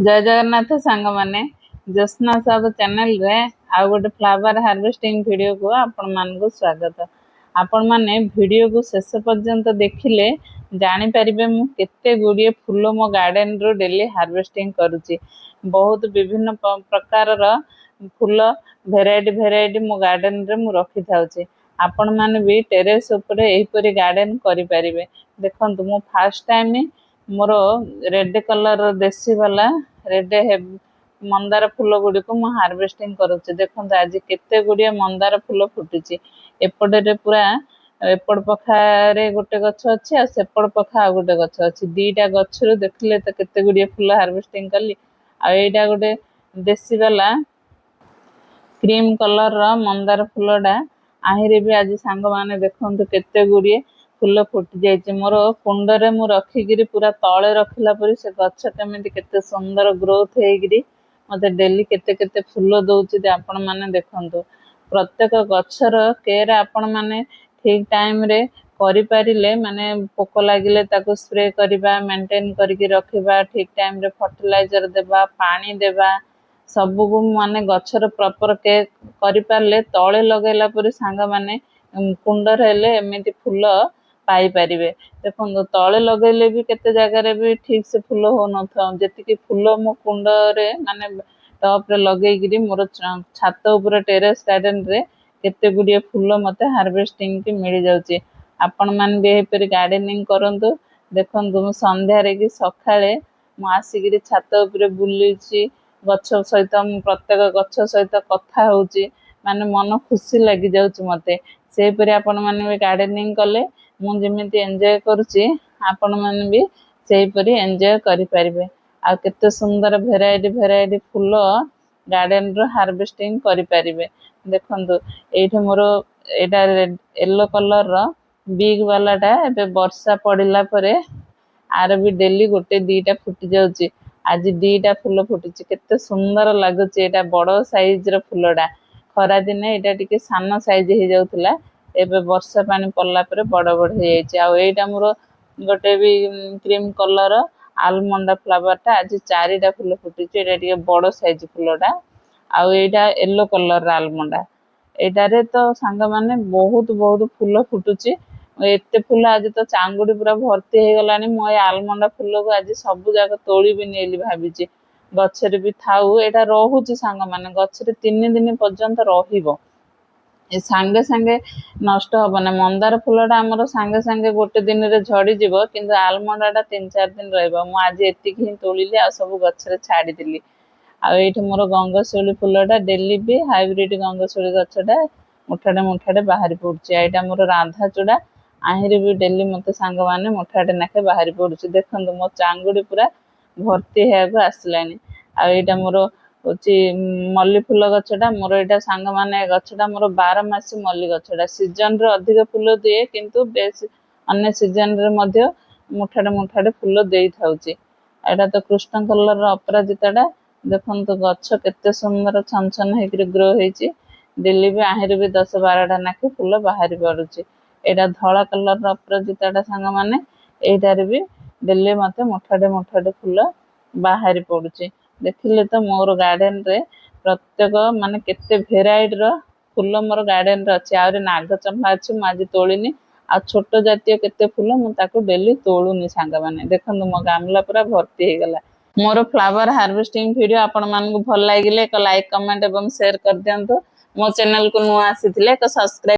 जय जगन्नाथ सांग माने ज्योत्स्ना सब चैनल रे आउ गोटे फ्लावर हार्वेस्टिंग वीडियो को आपण मान को स्वागत। आपण माने वीडियो को शेष पर्यंत देखिले जानि परिबे मु केते गुडिये फूल मो गार्डन रो डेली हार्वेस्टिंग करूची। बहुत विभिन्न प्रकार रो फूल भेराइटी मो गार्डन रे मु रखि थाउची। आपण माने भी टेरेस ऊपर एही परी गार्डन करि परिबे। देखंतु मु first time more red colour देसी वाला रेड मंदार फूल गुड़ी को मु हार्वेस्टिंग करुचे। देखो आज केते गुड़िया मंदार फूल फुटी एपटे पूरा एपट पखारे गोटे गछ अच्छी आ सेपट पखा गोटे गछ अच्छी दीटा गछरु देखले तो केते गुड़िया फूल हार्वेस्टिंग कली। आईटा गोटे देसी वाला क्रीम कलर मंदार फूलटा आहिरे भी आज सांग माने देखंतु केते गुड़िए फूल फुटी जाइए। मोर कुंडरे मु रखिकी पूरा तले रखला पर से गछ केमिति केते सुंदर ग्रोथ होगी मते डेली केते केते फूल दउची आपण माने देखंतु। प्रत्येक गछर केयर आपण माने ठीक टाइम रे करि पारिले माने पोक लागिले ताको स्प्रे करबा मेंटेन करके रखिबा ठीक टाइम रे फर्टिलाइजर देबा पानी देबा सबु को माने गछर प्रॉपर केयर करि पारले तळे लगेला पर सांग माने कुंडर हेले एमिति फूल पाई परिबे। देखो तले लगेले भी केते जगह भी ठीक से फूल हो न था जति फूल मो कुंड रे माने टॉप रे लगेगिरी मोर छात ऊपर टेरेस गार्डन रे केते गुडिये फूल मते हार्वेस्टिंग की मिल जाउची। आपण मान भी एही परी गार्डनिंग करंतु। देखंतु मु संध्या रे कि सखाळे मु आसीगिरी छात ऊपर बुलीची गछ सहित प्रत्येक गछ सहित कथा होउची माने मन खुशी लागि जाउची मते। से परी आपण मान भी गार्डनिंग कले मु जेमिति एंजॉय करूची आपण मान भी सेही परी एंजॉय करि परिबे। आ केते सुंदर भेराइटी फूल गार्डन रो हार्वेस्टिंग करि परिबे। देखंतु एठी मोर एटा येलो कलर रो बिग वालाटा एबे वर्षा पड़िला परे आर भी डेली गोटे दीटा फुटी जाउची। आज दीटा फूल फुटिची केते सुंदर लागुची। एटा बड़ो साइज रो फूलडा खरा दिने एटा टिके सानो साइज हे जाउतला एबे वर्षा पानी पड़ला परे बड़ बड़ हे जाइची। आ एटा मोर गोटे भी क्रीम कलर आलमंड फ्लावर टा आज चारिटा फूल फुटिची। एटा टिके बड़ साइज फूलडा आ एटा येलो कलर आलमंडा एटारे तो सांग माने बहुत फूल फुटुची। एते फूल आज तो चांगुड़ी पूरा भर्ती हे गलानी। मो ए आलमंडा फूल को आज सब जागा तोड़ी भी नेली भाबिची गछरे भी थाउ एटा रहुची सांग माने गछरे 3 दिन पर्यंत रहिबो ए सांगे सांगे नष्ट हबना। मंदार फूलटा हमर सांगे सांगे गोटे दिन रे झड़ी जीवो किंतु आलमंडाटा 3-4 दिन रहइबो। मु आज एतिक ही तोलिली आ सब गछरे छाड़ी दिली। आ एठी मोर गंगशिउली फूलटा डेली भी हाइब्रिड गंगशिउली गछटा मुठाटे बाहरी पड़ुची। एटा मोर राधा चूड़ा आहिरे भी डेली मते सांग माने मुठाटे नाके बाहरी पड़ुची। देखंतु मो चांगुड़ी पूरा भर्ती हेगो आसलानी। आ एटा मोर होची मल्ली फूल गछटा मोर एटा सांग माने गछटा मोर 12 मासी मल्ली गछटा सीजन रे अधिक फूल दिए किंतु बेस अन्य सीजन रे मध्य मुठाटे फूल देई थाउची। एटा तो कृष्ण कलर रो अपराजिताटा देखंतु गछ केते सुंदर छन हेकरी ग्रो हेची डेली भी आहिरे भी 10-12टा नाके फूल बाहरी पड़ुची। एटा धला कलर रो अपराजिताटा सांग माने एटारे भी डेली मते मुठाटे फूल बाहरी पड़ुची। देखिले तो मोर गार्डन रे प्रत्येक माने केते भेराइटी रो फूल मोर गार्डन रे अछि। आउरे नाग चंपा अछि मु आज तोलिनी आ छोटो जातीय केते फूल मु ताको डेली तोलुनी सांग माने। देखंतु मो गामला पूरा भर्ती हे गला। मोर फ्लावर हार्वेस्टिंग वीडियो आपण मान को भल लागिले एक लाइक कमेंट एवं शेयर कर दियंतु। मो चैनल को नुआ आसीथिले तो सब्सक्राइब